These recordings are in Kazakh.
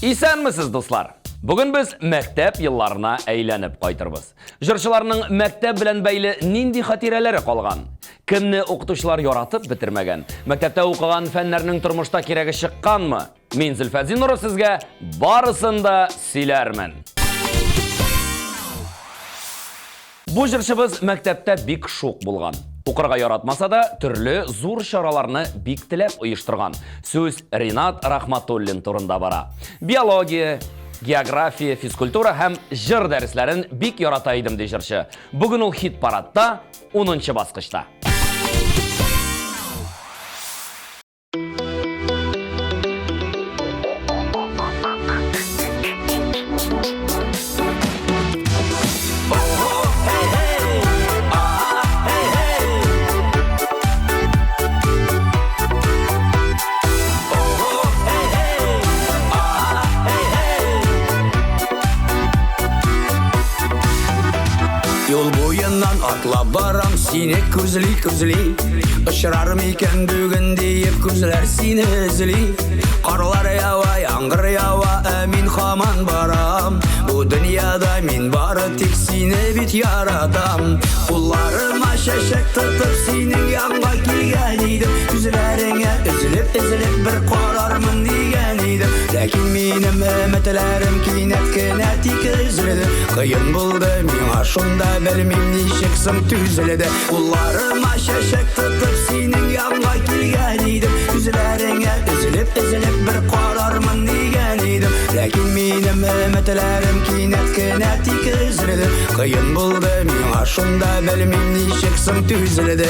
Исәнмесез, дуслар? Бүген без мәктәп елларына әйләнеп кайтырбыз. Җырчыларның мәктәп белән бәйле нинди хатирәләре калган? Кемне укытучылар яратып бетермәгән? Мәктәптә укыган фәннәрнең тормышта кирәге чыкканмы? Мин Зөлфәзин Нуры сезгә барысын да сөйләрмен. Бу җырчыбыз мәктәптә бик шук булган. Укырга яратмаса да, төрле зур чараларны бик теләп оештырган. Сүз Ринат Рахматуллин турында бара. Биология, география, физкультура һәм җыр дәресләрен бик ярата идем ди җырчы. Бүген ул хит-парадта 10-нчы баскычта. Yol boyundan atlap baram seni күзли Ұшырар мекен бүгін дейіп күзлер сені үзли Қарлар ява, яңғыр ява, әмин хаман барам Бұл дүнияда мен бары тек сені бит яратам Құлларыма шәшек тұтып сенің янға келген едім Күзлеріңе үзіліп бір қарармын деген едім Ләкин менің үмітлерім кинәт кенә тик үзілді Қиын болды мен ашында білмем нешек сым түзілді Құлларыма шәшек тұтып сенің янға келген едім Күзлеріңе үзіліп бір қарармын деген едім Ләкин менің үмітлерім кинәт кенә тик үзілді Қиын болды мен ашында білмем нешек сым түзілді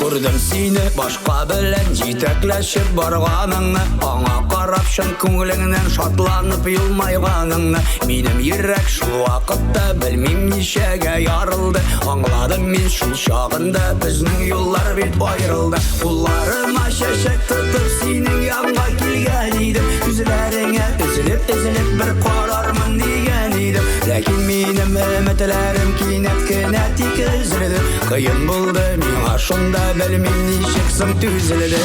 Көрдім сені башқа білән жетәкләшіп барғаныңны Аңа қарап шын көңіліңнен шатланып елмайғаныңны Менің ерек шул вақытта білмем нешеге ярылды Аңладым мен шул шағында біздің юллар бет айырылды Қолларыма шәшек тұтып сенің янға келген едім Күзлеріңе үзіліп бір қарармын деген едім Ләкин менің үмітлерім кинәт кенә тик үзілді Қиын болды мен ашында білмем нешек сым түзілді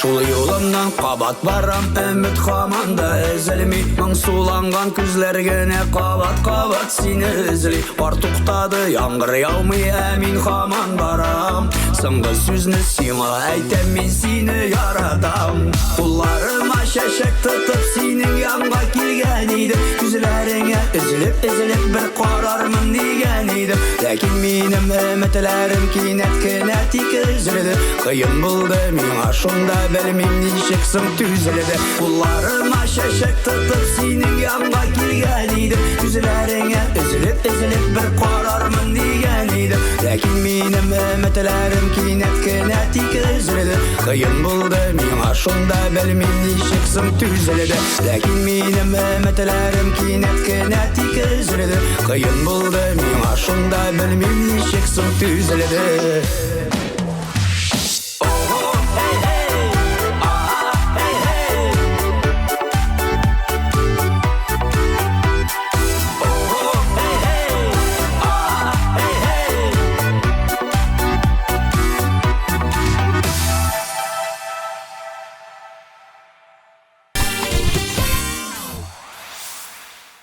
Шул юлымнан қабат барам, үміт хаманда үзілмей Мың суланған күзлергене қабат сені үзілей Бар туқтады, яңғыр яумый, әмин хаман барам Сыңғы сөзні сиңа әйтем, мен сені яратам Құлларыма шәшек тұтып сенің янға келген едім Күзлеріңе үзіліп бір қарармын деген едім Ләкин менің үмітлерім кинәт кенә тик үзілді Қиын болды мен ашында білмем нешек сым түзілді Құлларыма шәшек тұтып сенің янға келген едім Күзлеріңе үзіліп бір қарармын деген едім Ләкин менің үмітлерім кинәт кенә тик үзілді Қиын болды мен ашында білмем нешек сым түзілді Ләкин менің үмітлерім кинәт кенә тик үзілді Қиын болды мен ашында білмем нешек сым түзілді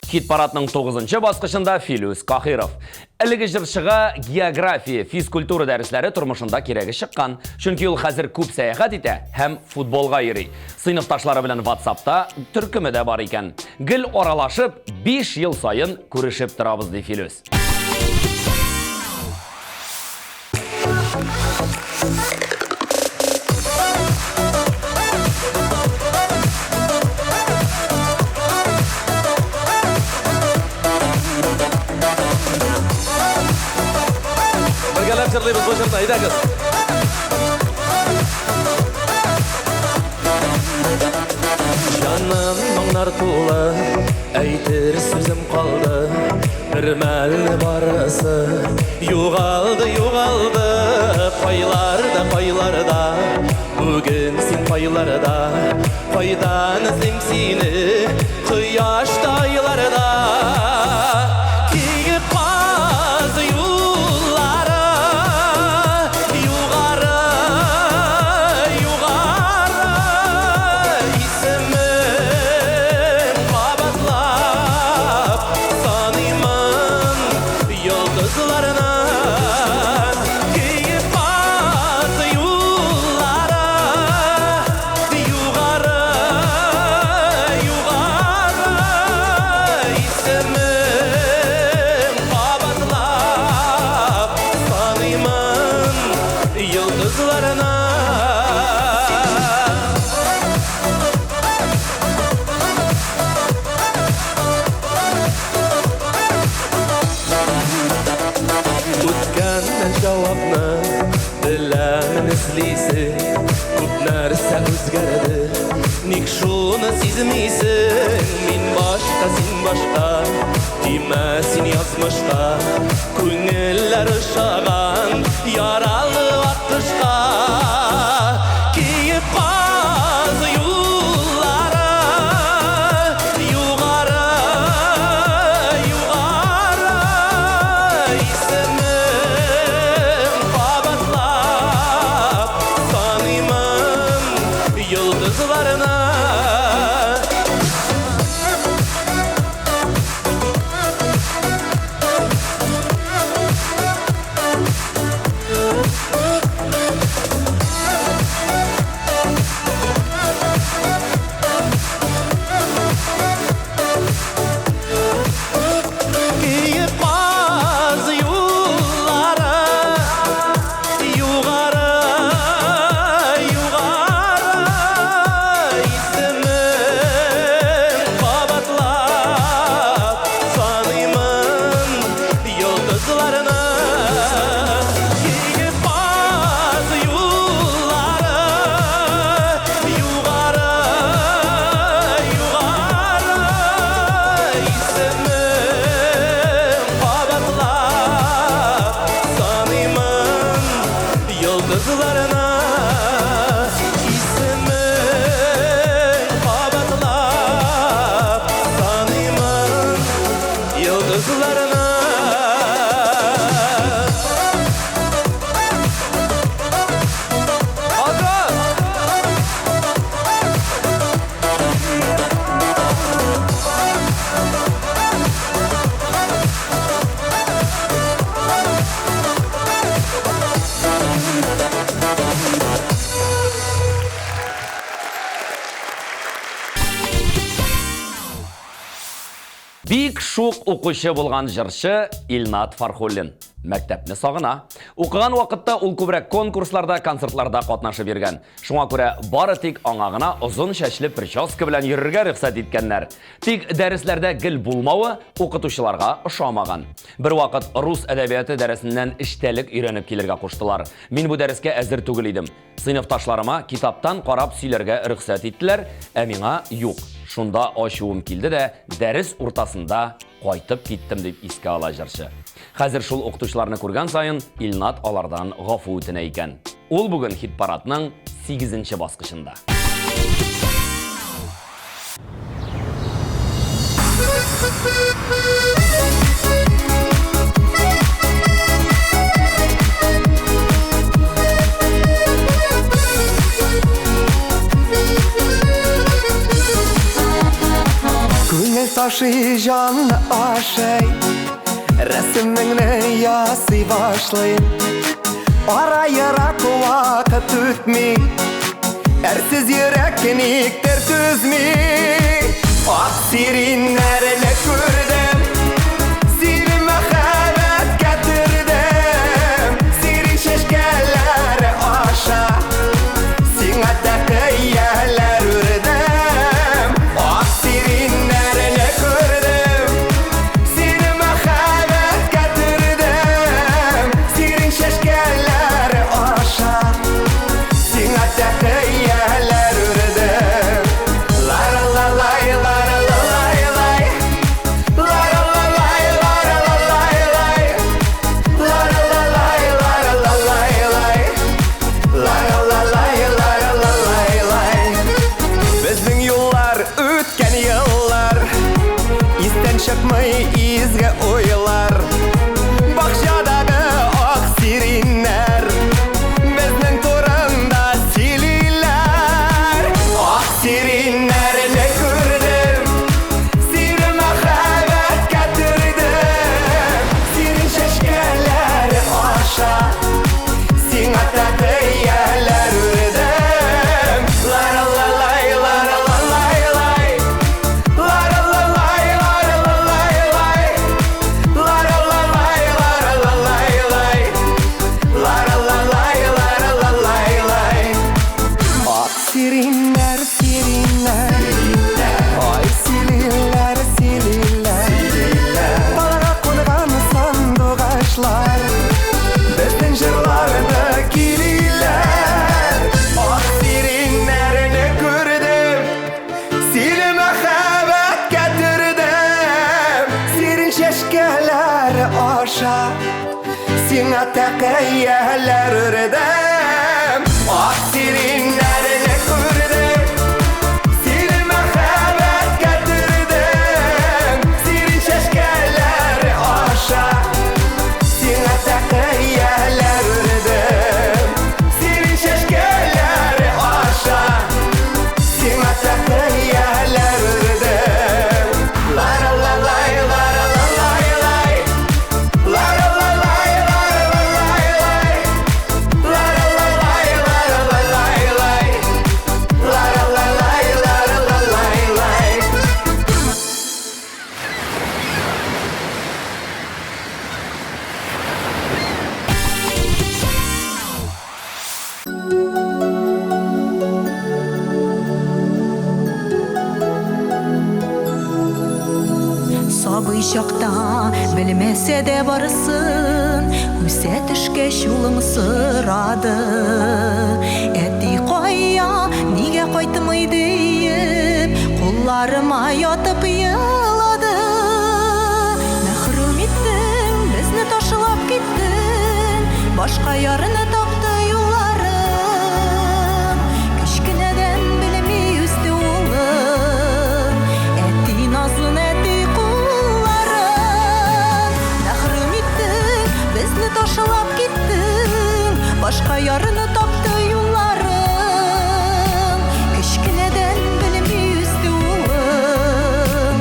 Хит-парадның 9-нчы баскычында Филүс Кахиров. Әлеге җырчыга география, физкультура дәресләре тормышында кирәге чыккан. Чөнки ул хәзер күп сәяхәт итә һәм футболга йөри. Сыйныфташлары белән WhatsApp'та төркеме дә бар икән. Гел аралашып, 5 ел сайын күрешеп торабыз ди Филүс. Жырлайбыз, бұл жырда, айдағыз. жолы әйтер сөзім қалды, бір мәл барысы юғалды қайларда, бүгін сен қайларда, қайдан іздем сені құяшты айларда. Киіп қаз юллары юғары исімін қабатлап санимын йолдызларына. Киіп қаз юллары юғары исімін қабатлап санимын йолдызларына. Күткәннән жауапны біләмін ізлейсің, көп нәрсе өзгерді, ник шуны сезмейсің. Мен башқа, сен башқа, тиме сен язмышқа, көңіллер шаған яралы атқышқа. Киіп қаз юллары юғары исімін қабатлап санимын йолдызларына. Киіп қаз юллары юғары исімін қабатлап санимын йолдызларына. Киіп қаз юллары юғары исімін қабатлап санимын йолдызларына. Исімін қабатлап санимын йолдызларына. Бик шук оқушы болған жыршы Илнат Фархуллин. Мәктәпне сағына. Оқыған вақытта ул күбрәк конкурсларда, концертларда катнашып йөргән. Шуңа күрә бары тик аңа озын шәчле прическа белән йөрергә рөхсәт иткәннәр. Тик дәресләрдә гел булмавы укытучыларга ошамаган. Бер вакыт рус әдәбияты дәресеннән эчтәлек өйрәнеп килергә куштылар. Мин бу дәрескә әзер түгел идем. Сыйныфташларыма китаптан карап сөйләргә рөхсәт иттеләр, ә миңа юк. Шунда ачуым килде дә, дәрес уртасында кайтып киттем дип искә ала җырчы. Хәзер шул укытучыларны күргән саен Илнат алардан гафу үтенә икән. Ул бүген хит-парадның 8нче баскычында. Күңел ташы жанны ашай, рәсемеңне ясый башлайым. Ара-ярак вакыт үтми, әрсіз йөрәк никтер түзми. Ак сириннәрне күрдем, сири мәхәббәт кәтердем. Сири шәшкәләр аша, сиңа тәкәйяләр үрдем. Ак сириннәрне күрдем, сири мәхәббәт кәтердем. Сири шәшкәләр аша, сиңа тәкәйяләр үрдем. La la la la la la la. шықмай изгі ойлар бақшадағы ақ сиренлер біздің турында сөйлейлер ақ сиренлерді көрдім сирен махаббат кәтірдім сирен шешкелері аша сен атақты елер үрдім лара-ла-лай, лара-ла-лай-лай лара-ла-лай, лара-ла-лай-лай лара-ла-лай, лара-ла-лай-лай лара-ла-лай, лара-ла-лай-лай ақ сиренлер, сиренлер ай сиренлер, сиренлер балаға қонған сандуғашлар біздің жырларды келейлер ақ сиренлерді көрдім сирен махаббат кәтірдім сирен шешкелері аша сен атақты елер үрдім ақ сиренлерді көрдім сирен махаббат кәтірдім сирен шешкелері аша сен атақты елер үрдім сирен шешкелері аша сен атақты елер үрдім лара-ла-лай, лара-ла-лай-лай лара-ла-лай, лара-ла-лай-лай лара-ла-лай, лара-ла-лай-лай лара-ла-лай, лара-ла-лай-лай Сабый шақта білмесе де барысын Үсе түшке шулым сырады Әтті қоя неге қойтымай дейіп Қолларыма ятып елады Мәхрүм еттің, бізні ташылап кеттің Башқа ярыны тапты юларын Кішкінеден білмей өсті олым Әтті назлын, әтті құлларын Мәхрүм еттің, бізні ташылап кеттің Башқа ярыны тапты юларын Кішкінеден білмей өсті олым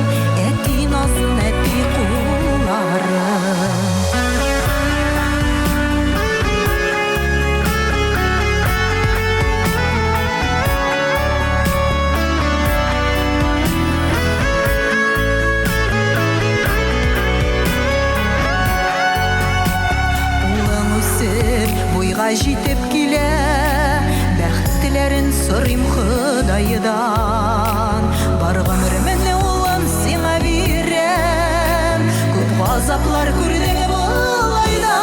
Әтті назлын, әтті құлларын Улың өсіп, бойға жетіп келе Бәқтілерін сұрым Құдайдан Бар ғұмырымны улым сеңа берем Көп ғазаплар көрдің бұл айда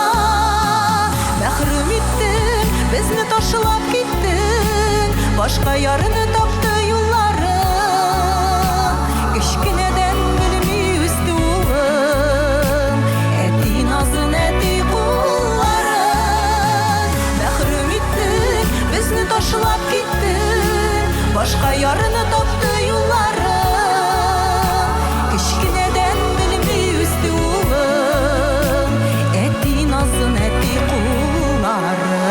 Мәхрүм еттің, бізні ташылап кеттің Башқа ярыны тапты юларын Кішкінеден білмей өсті улым Әтті назын, әтті құлларын Мәхрүм еттің, бізні ташылап кеттің Башқа ярыны тапты юларын Кішкінеден білмей өсті улым Әтті назын, әтті құлларын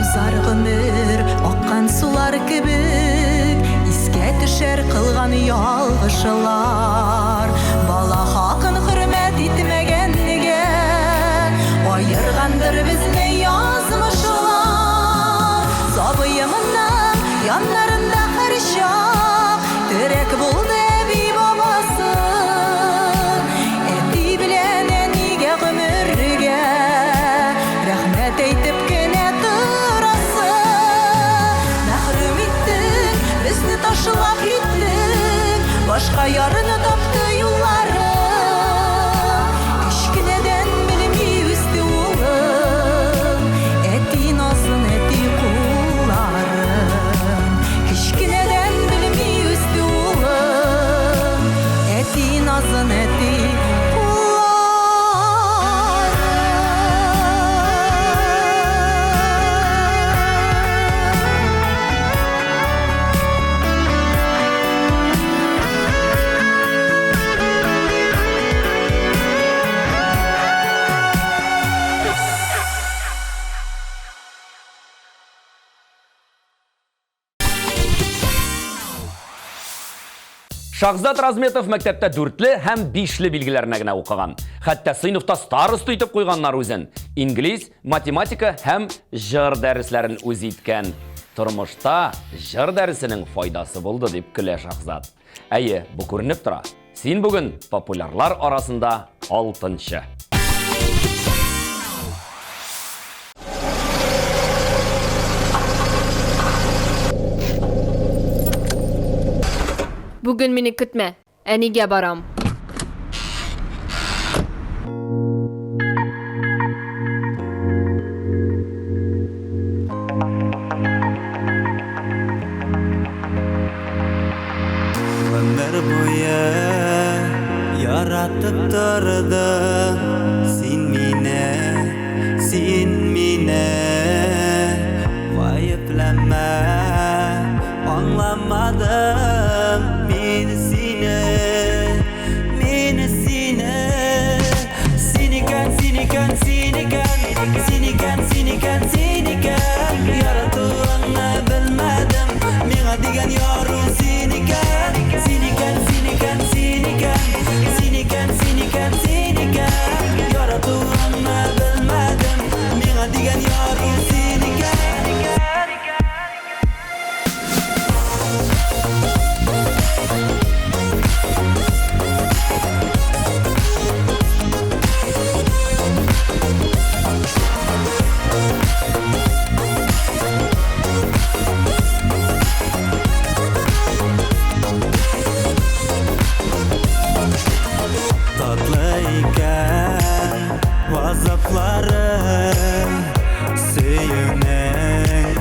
Ұзар ғұмыр аққан сулар кебек Иске түшер қылған ялғышылар Бала хақын хүрмет етмеген неге Айырғандыр бізні язмышылар Забыйымның янларында hər шақ Түрек болды әби бабасы Әтті білен әнеге ғұмырге Рәхмет әйтіп кене тұрасы Мәхрүм еттің, бізні ташылап кеттің Башқа ярыны тапты юллары Кішкінеден білмей өсті улым Әтті назын, әтті құлларын Кішкінеден білмей өсті улым Шахзат Разметов мәктәптә 4-ле һәм 5-ле билгеләренә генә укыган. Хәтта сыйныфта староста итеп куйганнар үзен. Инглиз, математика һәм җыр дәресләрен үз иткән. Тормышта җыр дәресенең файдасы булды дип көлә Шахзат. Әйе, бу күренеп тора. Син бүген популярлар арасында 6-нчы. Bugün meni kütme. Әнигә барам. Ömür boyu yaratıp durdun Sen mine Vayıplanma Anlamadım Meni seni Yarattığını bilmedim Mena digen yarın seniken Yarattığını bilmedim Mena digen yarın seniken Tatlıyken vazaplarım Söyünen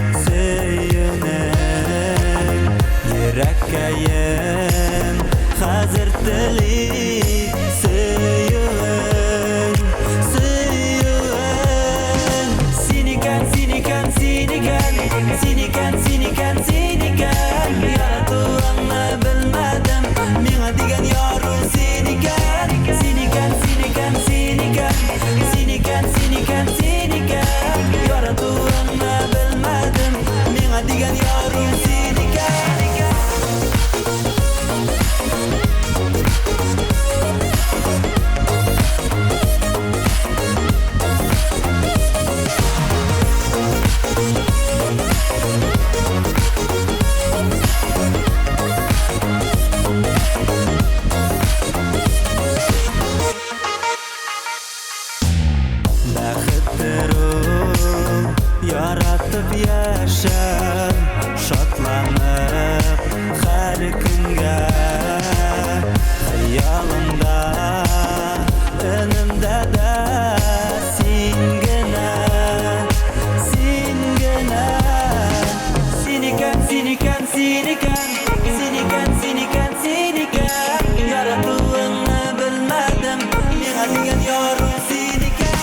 Yürekkeyim hazır dili Söyün Seniken Yarattığını bilmedim Mena digen yarın seniken Yarattığını bilmedim Mena digen yarın seniken Yaratıp yaşam Şatlanıp her günge Hayalımda Önümde de Sen gene Seniken Yarattığını bilmedim Mena digen yarın seniken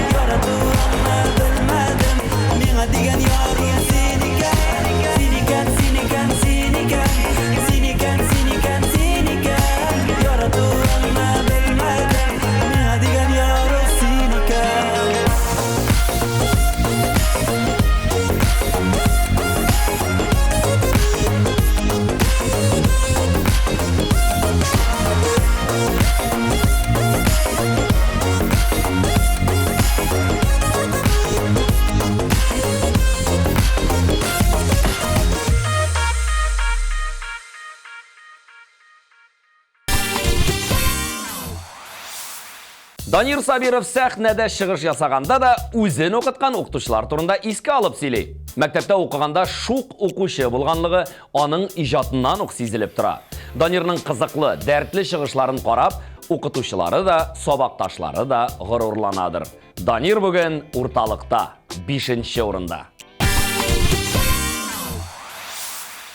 Yarattığını bilmedim Mena digen yarın seniken Yarattığını bilmedim Mena digen yarın seniken Данир Сабиров сәхнәдә чыгыш ясаганда да үзен укыткан укытучылар турында искә алып сөйли. Мәктәптә укыганда шук укучы булганлыгы аның иҗатыннан ук сизелеп тора. Данирның кызыклы, дәртле чыгышларын карап, укытучылары да, сабакташлары да горурланадыр. Данир бүген урталыкта, 5-нче урында.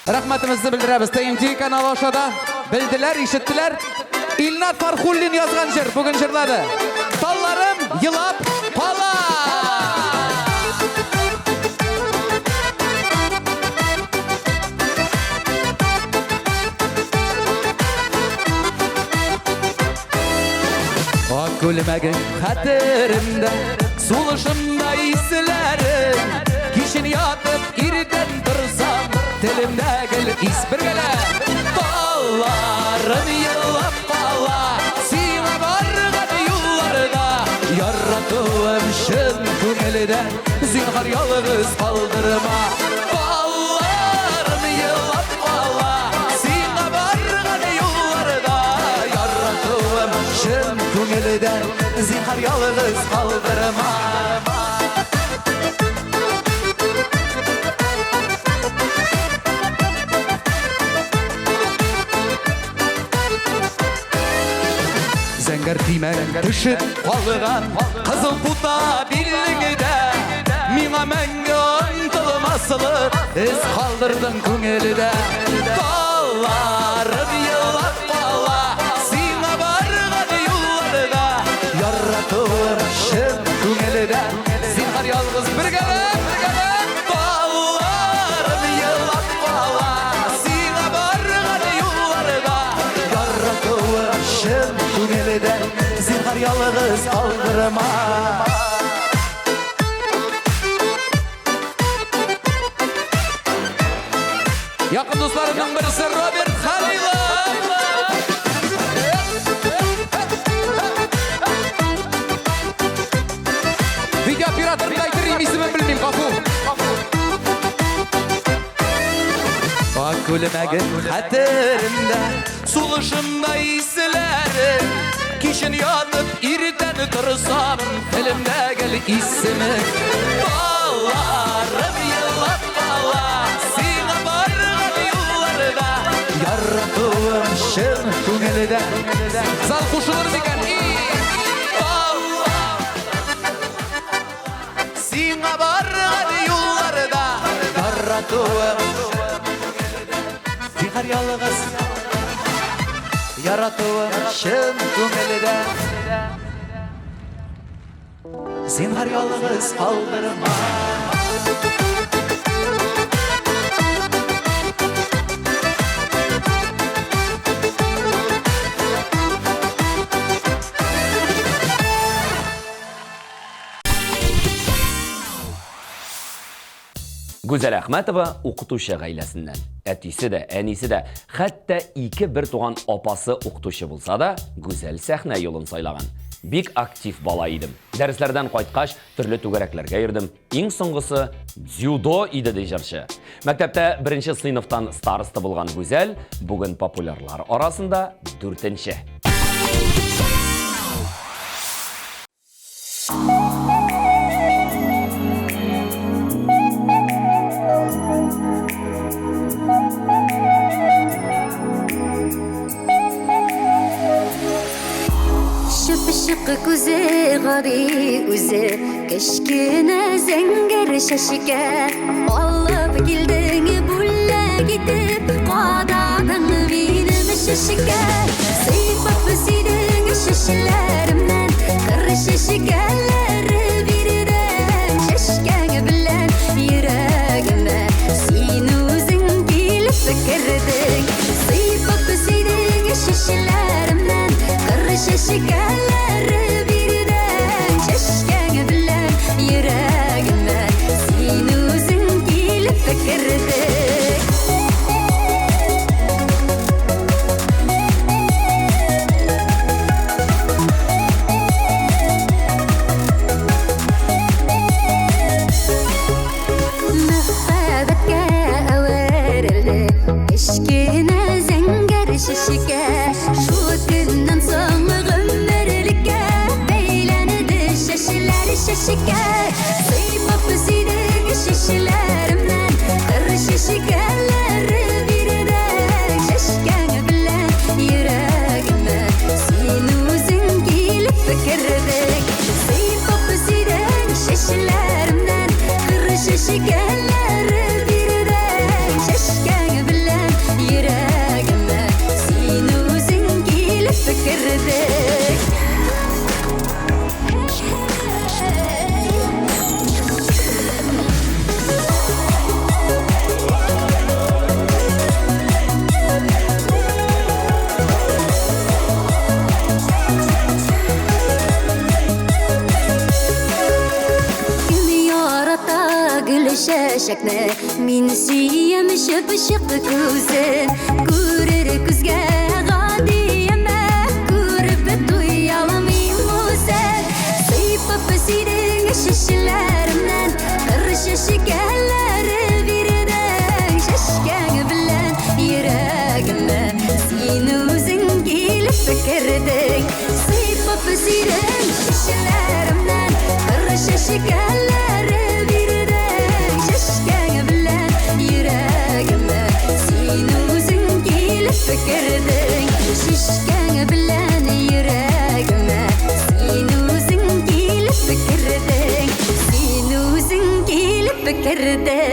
Рәхмәтебезне белдерәбез. ТМТ каналы ашада белделәр, ишеттеләр. Илнар Фархуллин язган җыр бүген җырлады. Талларым елап кала. Ак күлмәгең хәтеремдә, сулышымда исләрем. kişin yatıp irden dursam dilimde gel isbirgele Ballarım yılap balla Sina bargan yollarda Yarattığım şın köngülden Zinhar yalnız kaldırma Ballarım yılap balla Sina bargan yollarda Yarattığım şın köngülden Zinhar yalnız kaldırma Zengər tiymək düşüb qalğan Qızıl buda birliğində Mina məngə antılmasılır Ez qaldırdın köngüldə Ballarım yılap balla Sina bargan yollarda Yarattığım şın köngüldə Zinhar yalnız birgələ Ballarım yılap balla Sina bargan yollarda Yarattığım şın köngülden Zinhar yalnız kaldırma Yakın dostlarımdan birisi Robert Halilov Video operatörünü aytırayım ismini bilmeyeyim Kafu Bak gülümegin hatırımda Suluşumda hislerim Kişin yatıp irden dursam Elimde gel ismi Ballarım yılap balla Sina bargan yollarda Yarattığım şın köngülden Zal kuşulur diken Ballar Sina bargan yollarda Yarattığım Zinhar yalnız Yarattığım şın köngülden Zinhar yalnız kaldırma Güzel Ahmetova оқытушы ғаиләсінен. Әтisi de, әнisi de, хәтта ике бір туған апасы оқытушы болса да, güzel сәхнә yolын сайлаған. Бик актив бала идім. Дәріслерден қайтқаш, түрлі түгәрәкләргә ердім. Ең соңғысы дзюдо иде де жыршы. Мәктәптә бірінші сыйныфтан старысты болған güzel, бүгін популярлар арасында 4-ші. Kuze gari uze keşkine zenger şaşike alıp gildin bulla gidip qadadın benim şaşike sıypap sidin şaşlerimden kır şaşikeler birden şaşken bilen yüreğime sin uzun gelip fikirdin sıypap sidin şaşlerimden kır şaşikeler şaşakni men suyam shipshiq ko'zin ko'rar ko'zga g'adiyama ko'rib tuyalmayman sen siypab siding shishlarimdan shashkalari biridan shashkan bilan yuragimda sen o'zing kelib kirding siypab siding shishlarimdan shashkalari biridan shashkan bilan yuragimda sen o'zing kelib kirding shashkan bilan yuragimda sen o'zing kelib kirding sen o'zing kelib kirding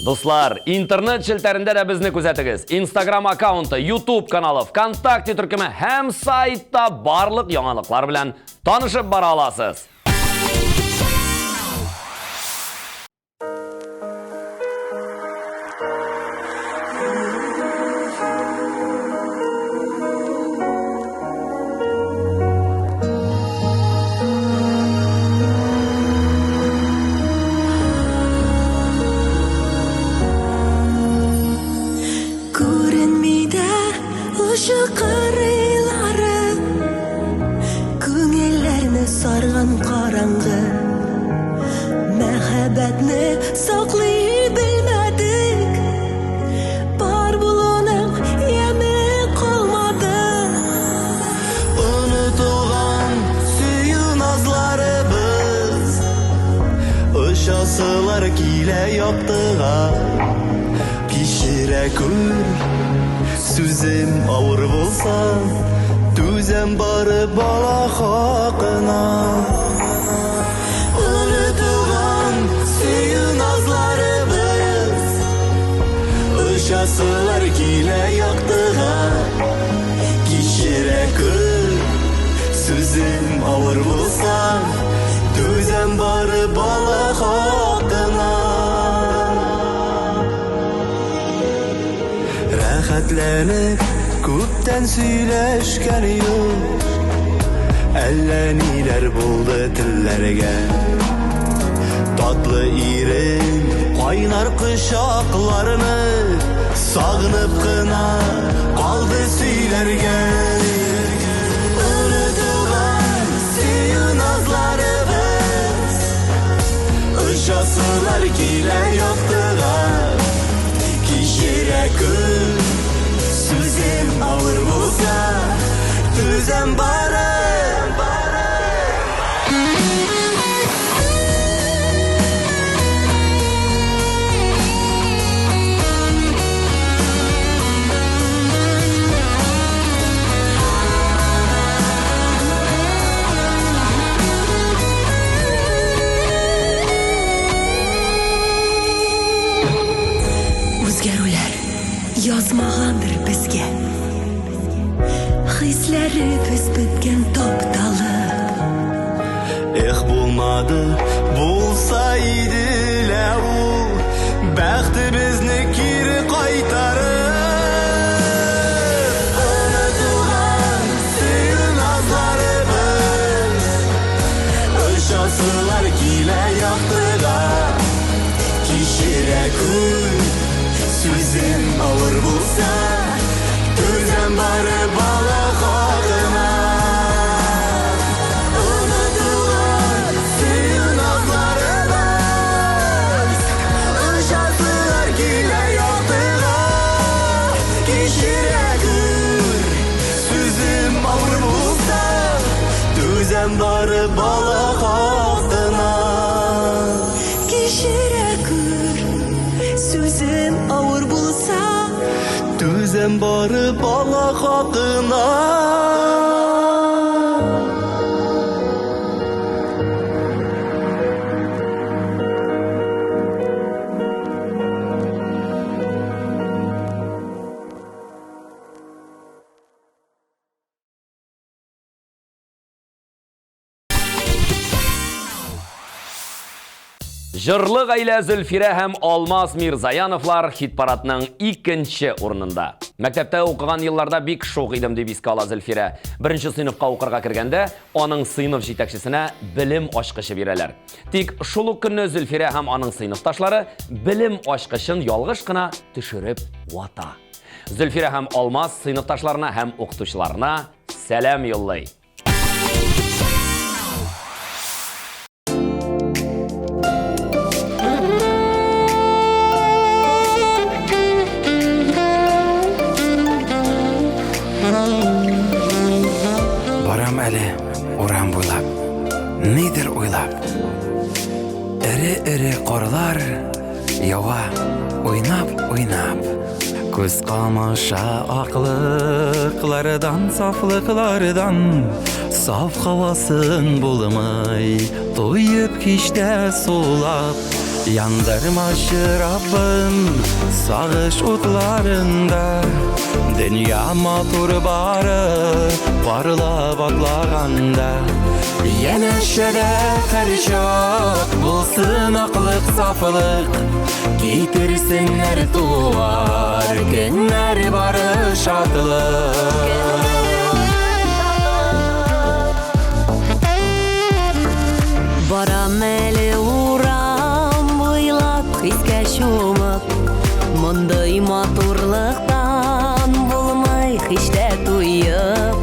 Достар, интернет шелтерінде де бізні күзетігіз. Instagram аккаунты, YouTube каналы, ВКонтакте түркімі һәм сайтта барлық яңалықлар білән танышып бара аласыз. Күренмейді ұшы қырылары Көңелләрні сарған қараңғы Мәхәббәтні сақлай білмәдік Бар бұлының емі қалмады Unutulgan süyü nazlarımız Işasılar kile yaptığa Pişire kür Sözüm ağır bolsa Düzen barı bala hakkına Unutulgan süyü nazlarımız Işasılar kile yaktığa Kişire kır Sözüm ağır bolsa Düzen barı bala hakkına Rəxətlənik Küpten söyləşkən yok Әллә ниләр булды телләргә Татлы ирем Кайнар кычакларны Сагынып кына Калды сөйләргә Unutulган сөю назларыбыз Ышасылар килә яктыга Кичерә көн Sözüm ağır olsa Düzen barı Үзгәрүләр язмаганdır безгә Хисләребез беткән тапталы Эх булмады Булса иде лә ул Бәхтебезне кире кайтарып Unutulган сөю назларыбыз Ышасылар килә яктыга Кичерә күн Sözüm ağır bulsa Düzen barı bala kadına Unutulgan süyü nazlarımız Işasılar gile yaktığa Kişire gür Sözüm ağır bulsa Düzen barı bala kadına Кичерә күр Сүзем авыр булса Düzen barı bala kadına Жырлы гаилә Зөлфирә һәм Алмаз Мирзаяновлар хит-парадның 2нче урынында. Мәктәптә укыган елларда бик шук идем дип искә ала Зөлфирә. Беренче сыйныфка укырга кергәндә, аның сыйныф җитәкчесенә белем ачкычы бирәләр. Тик шул ук көнне Зөлфирә һәм аның сыйныфташлары белем ачкычын ялгыш кына төшереп вата. Зөлфирә һәм Алмаз сыйныфташларына һәм укытучыларына сәлам юллый. Барам әле урам буйлап, нидер уйлап. Эре-эре қарлар ява, уйнап. Күз камаша аклыклардан, сафлыклардан, саф хавасын булмай, туйып кичтә сулап. Яндырмашы Раббым сагыш утларында, дөнья матур бары парлап атлаганда. Янәшәдә һәрчак булсын аклык, сафлык, китерсеннәр туар көннәр бары шатлык. Барам әле урам буйлап, хискә чумып, мондай матурлыктан булмай һич тә туйып.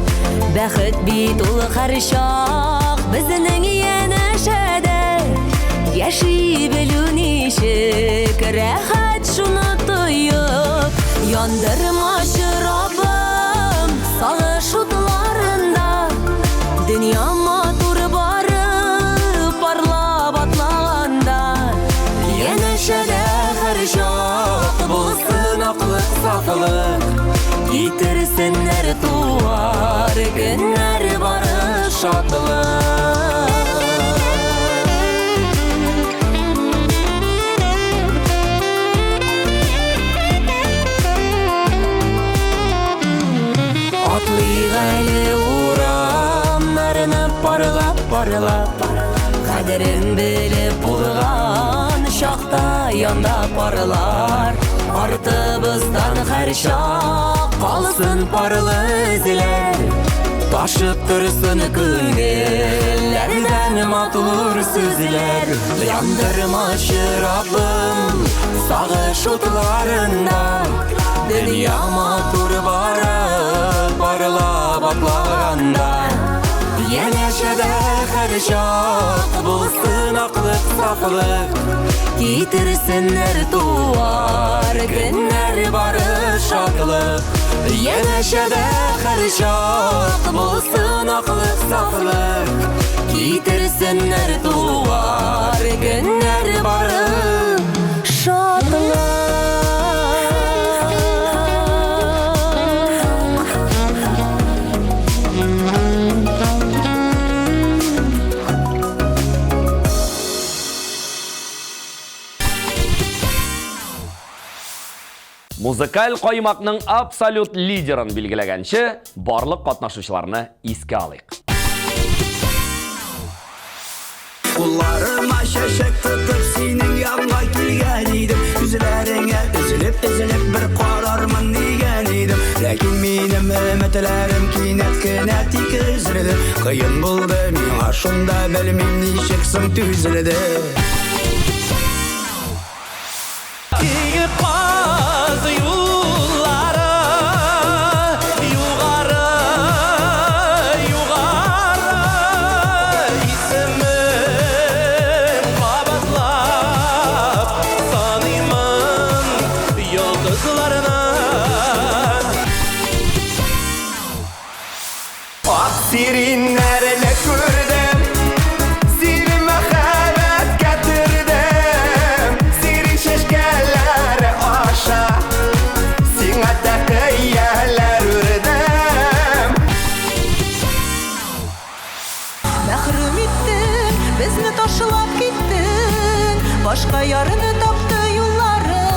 Бәхет бит ул һәр чак безнең янәшәдә, яши белү ничек рәхәт шуны тоеп. Яндырмашы Раббым сагыш утларында, дөнья матур бары парлап атлаганда. Янәшәдә һәр чак булсын аклык, сафлык, китерсеннәр туар көннәр бары шатлык. Атлыйк әле урамнарны парлап, кадерен белеп булган чакта янда парлар. Артыбыздан һәр чак калсын парлы эзләр, ташып торсын күңелләрдән матур сүзләр. Яндырмашы Раббым сагыш утларында, дөнья матур бары парлап атлаганда. Янәшәдә һәр чак булсын аклык, сафлык, китерсеннәр туар көннәр бары шатлык. Янәшәдә һәр чак булсын аклык, сафлык, китерсеннәр туар көннәр бары шатлык. Музыкаль каймакның абсолют лидерын билгеләгәнче, барлык катнашучыларны искә алыйк. Кулларыма чәчәк тотып синең янга килгән идем. Күзләреңә өзелеп бер карармын дигән идем. Ләкин минем өметләрем кинәт кенә тик өзелде. Кыен булды миңа шунда, белмим ничек соң түзелде. Sirinlerle kürdüm, sirime hevet getirdim. Sirin şeşkeler aşa, sine tekiyeler ürdüm. Мәхрүм иттең, безне ташлап киттең, башка ярыны тапты юллары.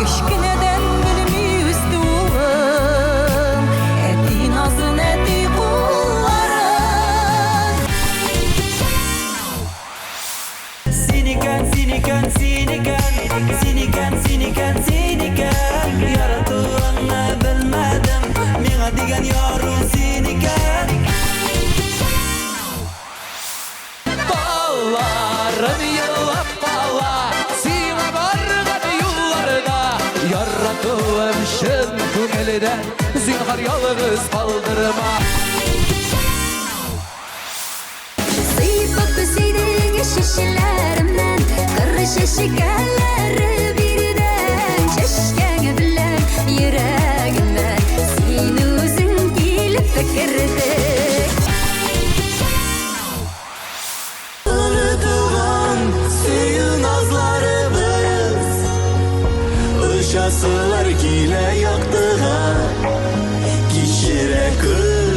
Кечкенәдән белми үсте улым, әти назын, әти куллары. de zinhar yalnız kaldırma. Sıyıp öpüseydin şişelerimden Kırı şeşikelleri birden Şeşkeni bilen yüreğime Sen özün gelip fikirdik Unutulan suyun azlarımız Işasılar gile yaktığa Kişire kır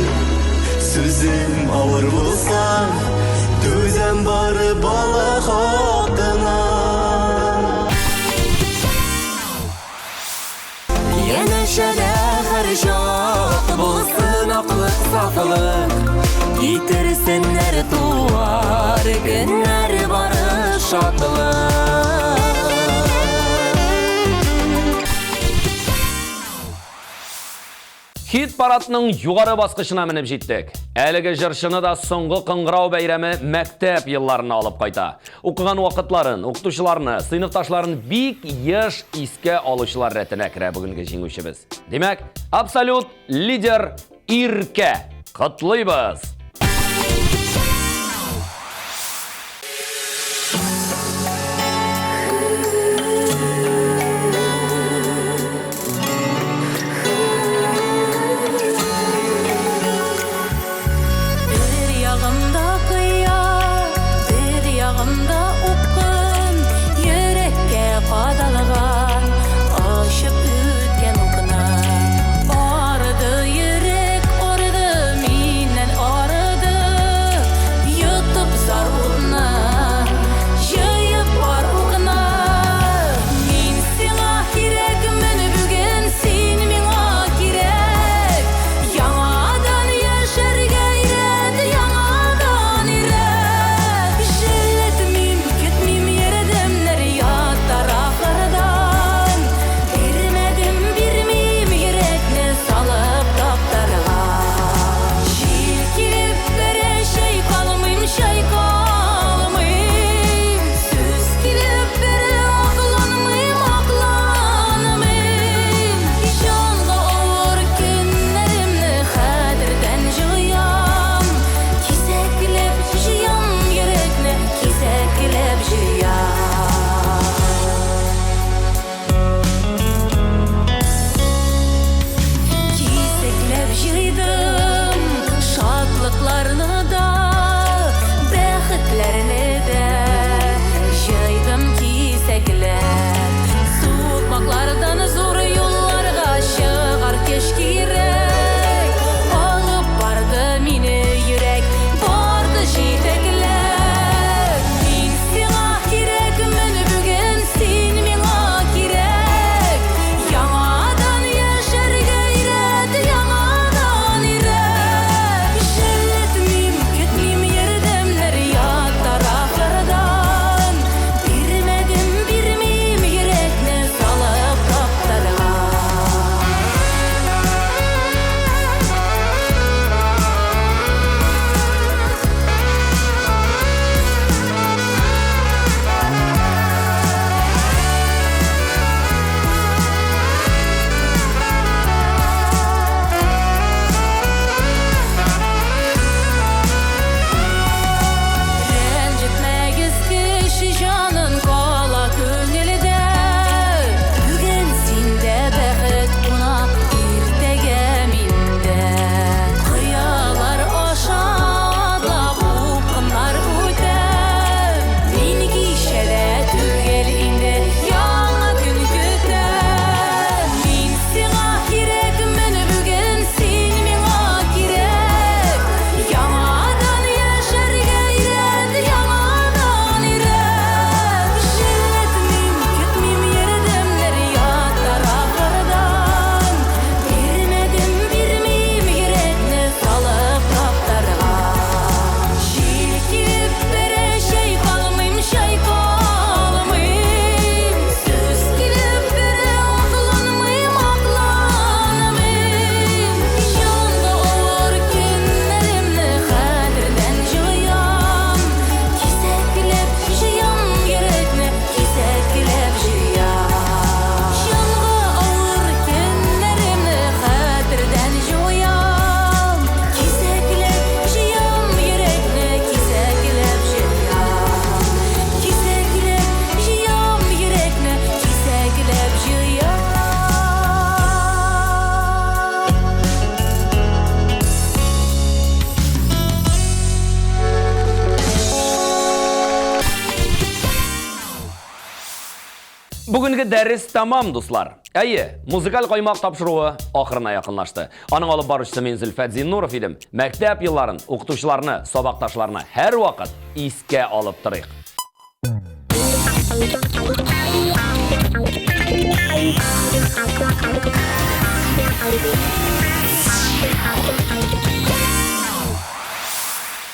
Sözüm ağır bulsa Düzen barı bala hakkına Yeneşede her şok Bulsun aklı saflık Yitirsinler duvar Günler barış şadlık Hit paradının yuqarı basqışına minip jittik. Әлігі жыршыны да соңғы қыңғырау бәйрәме мәктәп йылларына алып қайта. Оқыған вақытларын, оқытушыларны, сыйныфташларын бик еш искә алучылар рәтенә керә бүгінгі жеңүчебез. Демәк, абсолют лидер Иркә. Құтлыйбыз! Bir yağımda kıyar, bir yağımda upkın Yürekке qadalgan, aşıp ütken okuna Ardı yürek, ordı minen arı Бүгінгі дәріс тамам, достар. Әйе, музыкаль қоймақ тапшыруы ақырына якынлашты. Аның алып барушысы мен Зülfət Зиннуров идем. Мәктәп елларын, оқытушыларны, сабақташларны һәр вақыт искә алып тұрыйк.